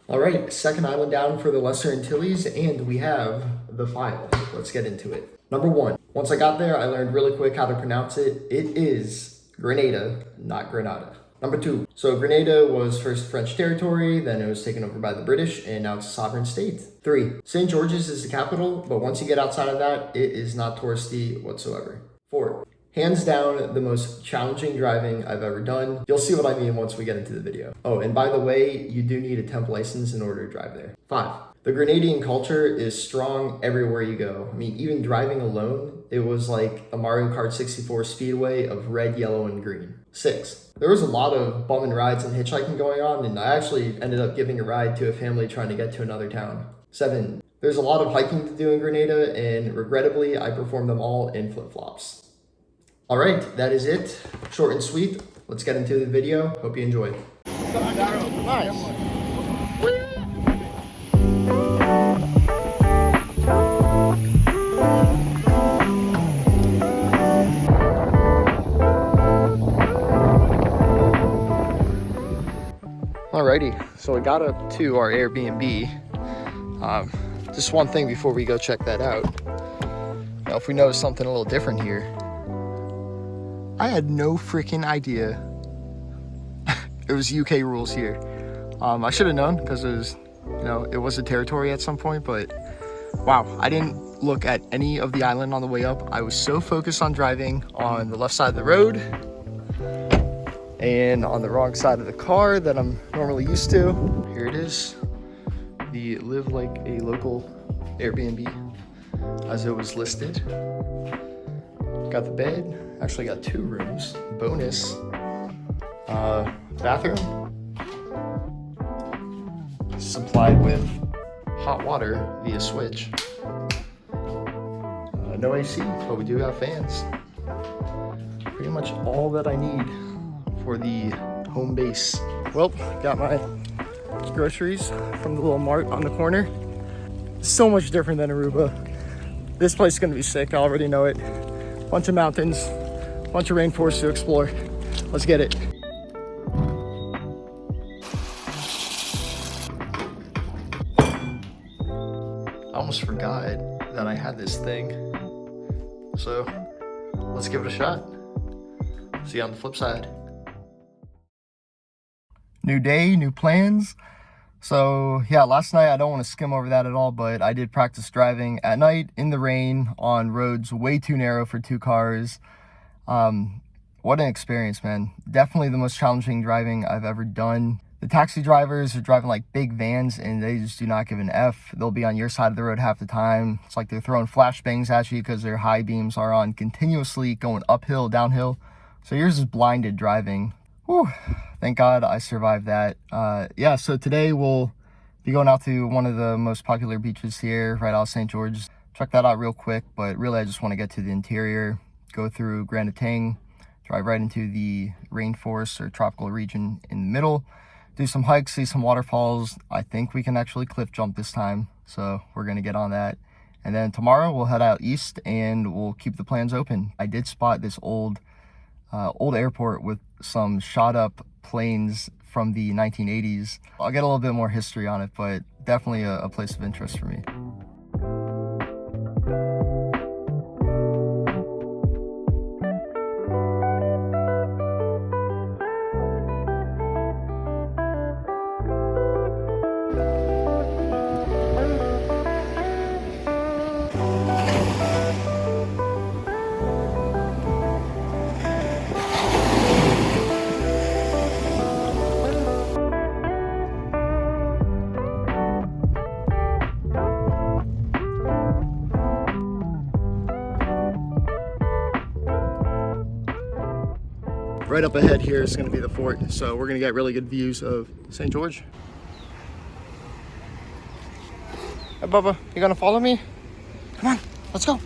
All right, second island down for the Lesser Antilles, and we have the file. Let's get into it. Number one, once I got there, I learned really quick how to pronounce it. It is Grenada, not Grenada. Number two, so Grenada was first French territory, then it was taken over by the British, and now it's a sovereign state. Three, St. George's is the capital, but once you get outside of that, it is not touristy whatsoever. Four, hands down, the most challenging driving I've ever done. You'll see what I mean once we get into the video. Oh, and by the way, you do need a temp license in order to drive there. Five, the Grenadian culture is strong everywhere you go. I mean, even driving alone, it was like a Mario Kart 64 speedway of red, yellow, and green. Six, there was a lot of bum and rides and hitchhiking going on, and I actually ended up giving a ride to a family trying to get to another town. Seven, there's a lot of hiking to do in Grenada, and regrettably, I performed them all in flip-flops. All right, that is it. Short and sweet. Let's get into the video. Hope you enjoy. Nice. Alrighty, so we got up to our Airbnb. Just one thing before we go check that out. Now, if we notice something a little different here, I had no freaking idea it was UK rules here. I should have known because it was, it was a territory at some point, but wow, I didn't look at any of the island on the way up. I was so focused on driving on the left side of the road and on the wrong side of the car that I'm normally used to. Here it is, the Live Like a Local Airbnb as it was listed. Got the bed. Actually got two rooms. Bonus. Bathroom. Supplied with hot water via switch. No AC, but we do have fans. Pretty much all that I need for the home base. Well, got my groceries from the little mart on the corner. So much different than Aruba. This place is gonna be sick, I already know it. Bunch of mountains, bunch of rainforest to explore. Let's get it. I almost forgot that I had this thing. So let's give it a shot. See you on the flip side. New day, new plans. So yeah, last night, I don't want to skim over that at all, but I did practice driving at night in the rain on roads way too narrow for two cars. What an experience, man. Definitely the most challenging driving I've ever done. The taxi drivers are driving like big vans and they just do not give an F. They'll be on your side of the road half the time. It's like they're throwing flashbangs at you because their high beams are on continuously going uphill, downhill. So yours is blinded driving. Whew. Thank God I survived that. Yeah, so today we'll be going out to one of the most popular beaches here, right out of St. George. Check that out real quick, but really I just want to get to the interior, go through Etang, drive right into the rainforest or tropical region in the middle, do some hikes, see some waterfalls. I think we can actually cliff jump this time, so we're going to get on that. And then tomorrow we'll head out east and we'll keep the plans open. I did spot this old airport with some shot up planes from the 1980s. I'll get a little bit more history on it, but definitely a place of interest for me. Right up ahead here is going to be the fort, so we're going to get really good views of St. George. Hey, Bubba, you going to follow me? Come on, let's go.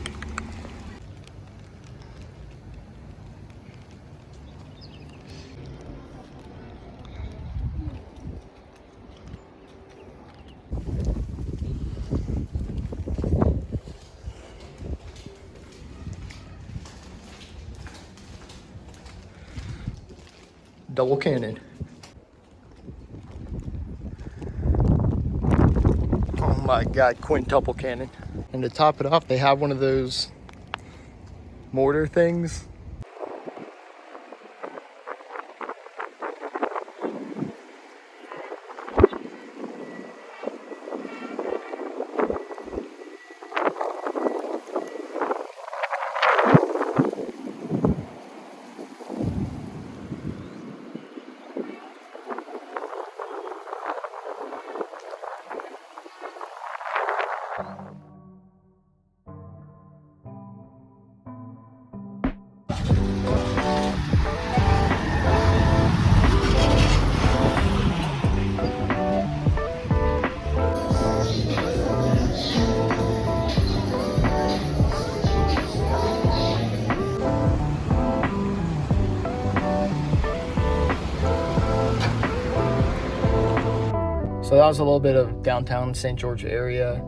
Double cannon. My God, quintuple cannon. And to top it off, they have one of those mortar things. So that was a little bit of downtown St. George area.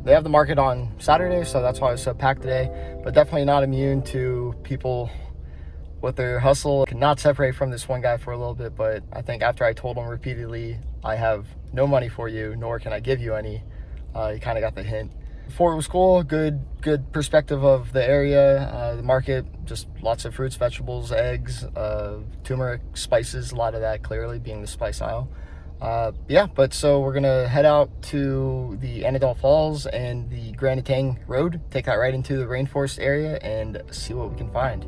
They have the market on Saturday, so that's why it was so packed today. But definitely not immune to people with their hustle. Could not separate from this one guy for a little bit, but I think after I told him repeatedly, I have no money for you, nor can I give you any, he kind of got the hint. Fort was cool, good perspective of the area, the market, just lots of fruits, vegetables, eggs, turmeric, spices, a lot of that clearly being the spice aisle. Yeah, but so we're gonna head out to the Annadale Falls and the Grand Etang Road, take that right into the rainforest area and see what we can find.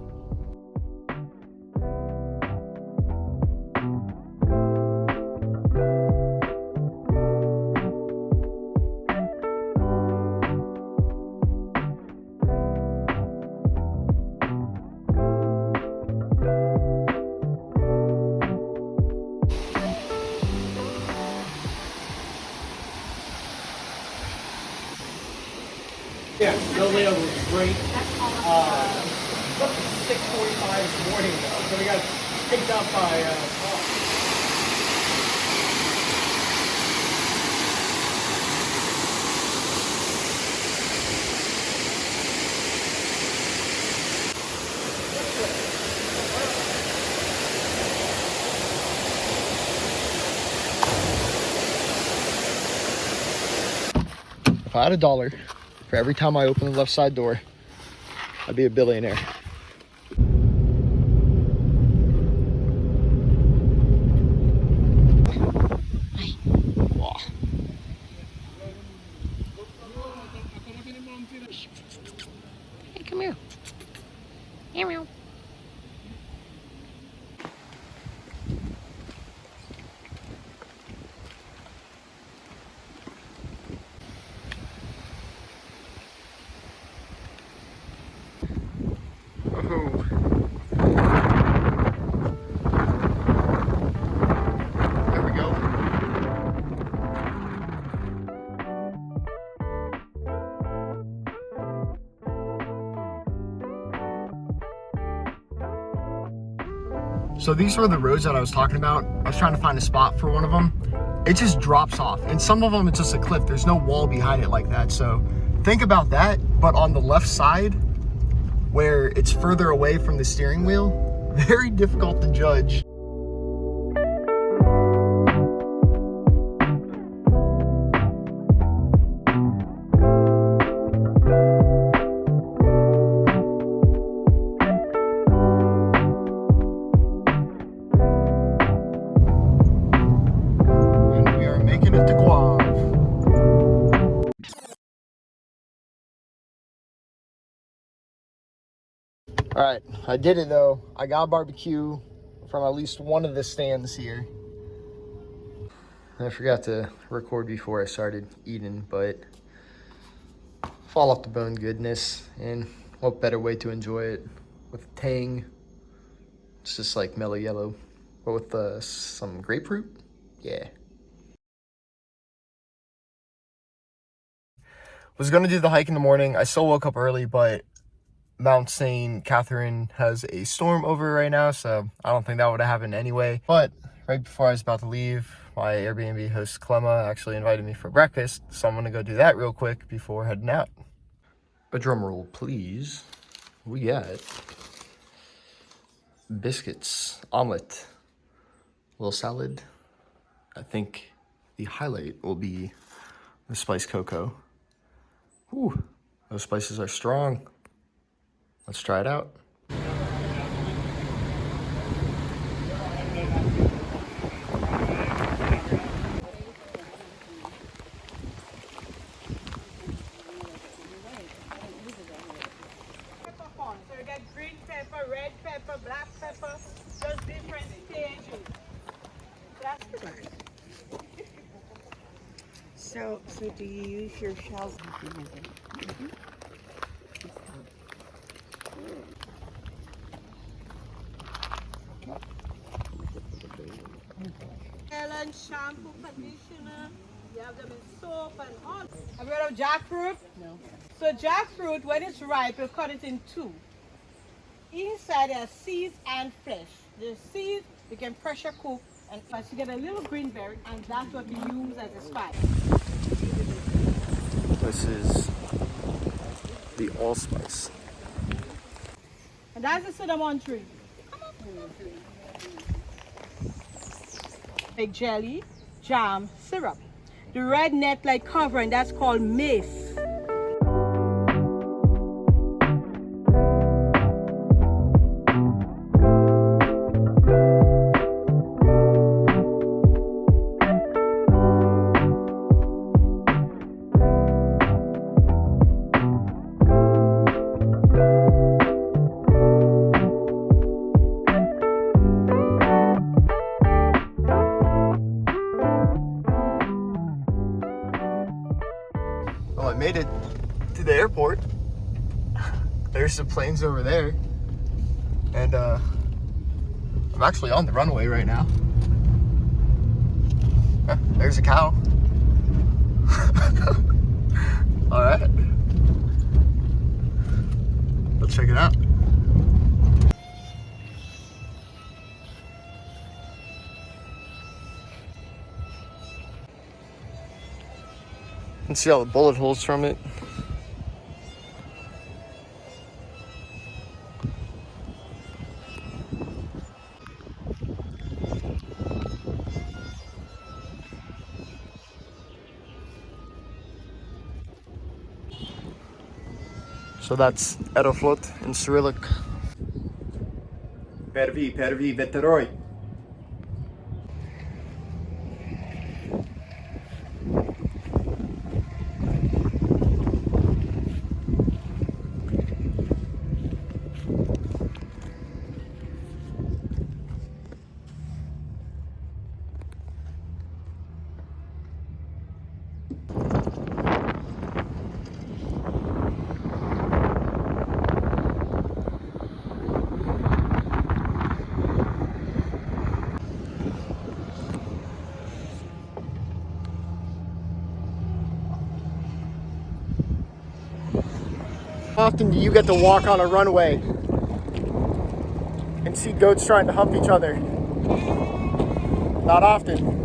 Yeah, no layover was great. 6:45 this morning though, so we got picked up by If I had $1 for every time I open the left side door, I'd be a billionaire. Wow. Hey, come here. Meow. Oh. There we go. So these were the roads that I was talking about. I was trying to find a spot for one of them. It just drops off. And some of them, it's just a cliff. There's no wall behind it like that. So think about that, but on the left side, where it's further away from the steering wheel, very difficult to judge. And we are making it to Guam. All right, I did it though. I got barbecue from at least one of the stands here. I forgot to record before I started eating, but fall off the bone goodness, and what better way to enjoy it with tang. It's just like mellow yellow, but with some grapefruit. Yeah. Was gonna do the hike in the morning. I still woke up early, but Mount St. Catherine has a storm over right now, so I don't think that would have happened anyway. But right before I was about to leave, my Airbnb host Clemma actually invited me for breakfast, so I'm gonna go do that real quick before heading out. A drum roll, please. We got biscuits, omelet, a little salad. I think the highlight will be the spiced cocoa. Ooh, those spices are strong. Let's try it out. So you get green pepper, red pepper, black pepper, just different stages. That's good. So do you use your shells? And shampoo, conditioner. You have them in soap and all. Have you heard of jackfruit? No. So jackfruit, when it's ripe, you cut it in two. Inside there are seeds and flesh. The seeds you can pressure cook, and you get a little green berry, and that's what you use as a spice. This is the allspice. And that's the cinnamon tree. Make jelly, jam, syrup. The red net-like covering, that's called mace. Well, I made it to the airport. There's some planes over there. And I'm actually on the runway right now. There's a cow. All right. Let's check it out. You can see all the bullet holes from it. So that's Aeroflot in Cyrillic. Pervi veteroi. How often do you get to walk on a runway and see goats trying to hump each other? Not often.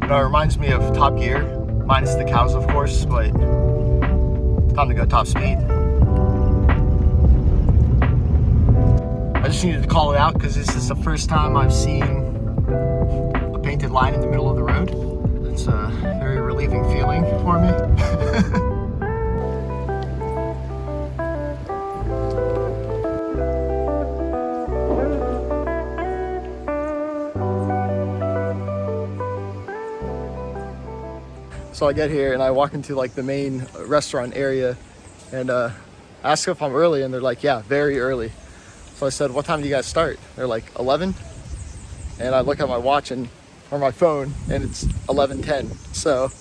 You know, it reminds me of Top Gear, minus the cows, of course, but time to go top speed. I just needed to call it out because this is the first time I've seen a painted line in the middle of the road. It's a very relieving feeling for me. So I get here and I walk into like the main restaurant area and ask if I'm early, and they're like, yeah, very early. So I said, what time do you guys start? They're like 11. And I look at my watch or my phone, and it's 11:10. So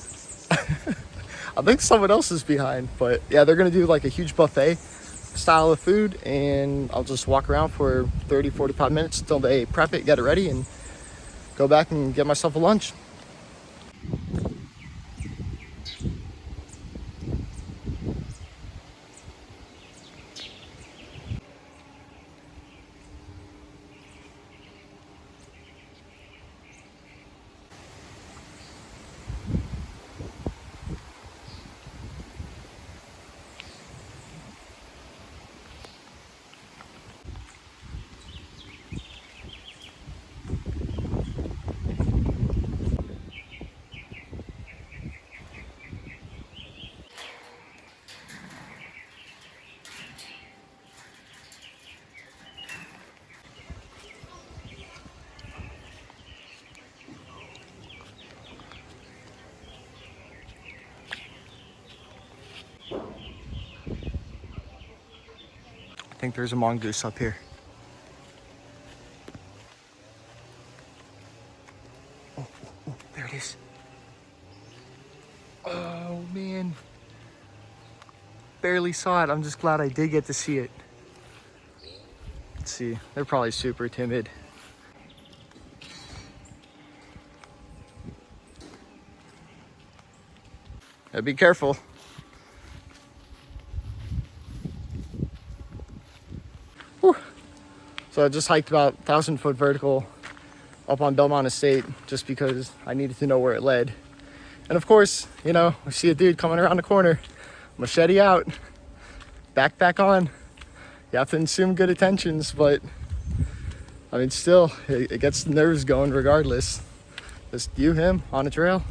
I think someone else is behind, but yeah, they're gonna do like a huge buffet style of food, and I'll just walk around for 30-45 minutes until they prep it, get it ready, and go back and get myself a lunch. I think there's a mongoose up here. Oh, there it is. Oh man. Barely saw it. I'm just glad I did get to see it. Let's see. They're probably super timid. Be careful. Whew. So I just hiked about 1,000-foot vertical up on Belmont Estate just because I needed to know where it led. And of course, you know, I see a dude coming around the corner, machete out, backpack on. You have to assume good intentions, but I mean, still, it gets the nerves going regardless. Just you, him, on a trail.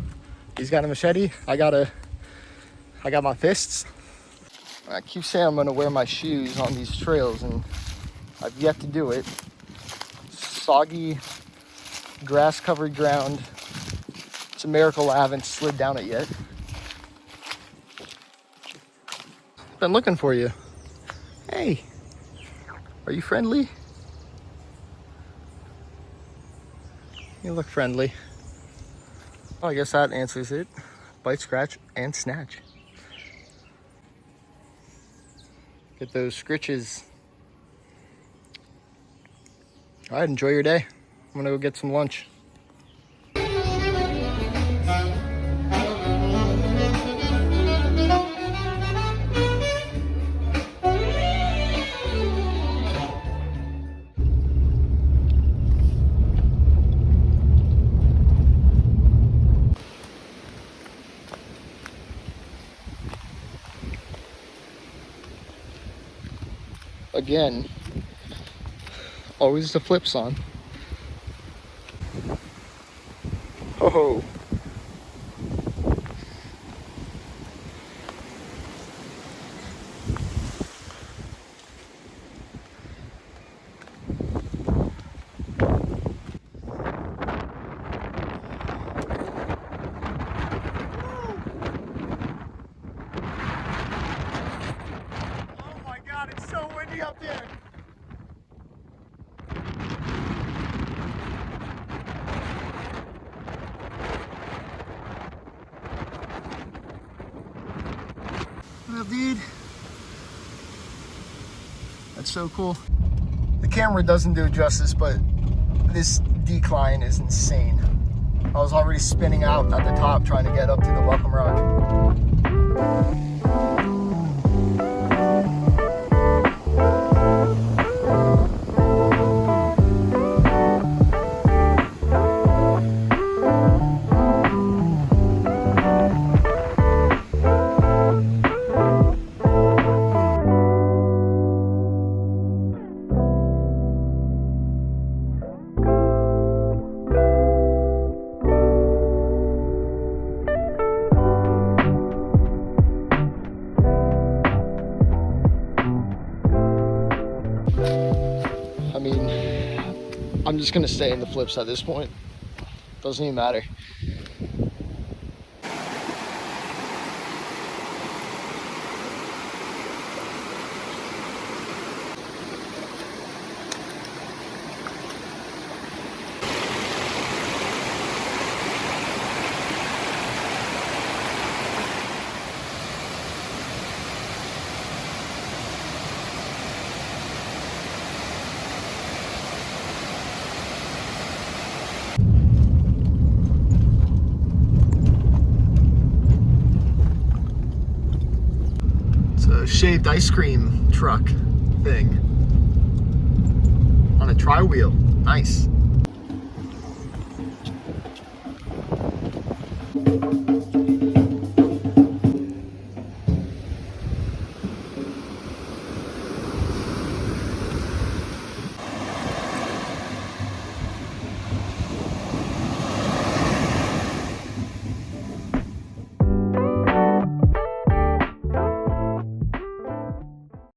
He's got a machete. I got my fists. I keep saying I'm gonna wear my shoes on these trails, and I've yet to do it. Soggy, grass-covered ground. It's a miracle I haven't slid down it yet. Been looking for you. Hey, are you friendly? You look friendly. Oh, I guess that answers it. Bite, scratch, and snatch. Get those scritches. All right, enjoy your day. I'm gonna go get some lunch. Again, always the flips on. Ho ho. Oh my God, it's so windy up there. What up, dude? That's so cool. The camera doesn't do it justice, but this decline is insane. I was already spinning out at the top trying to get up to the welcome rock. I mean, I'm just gonna stay in the flips at this point. Doesn't even matter. Shaved ice cream truck thing on a tri-wheel. Nice.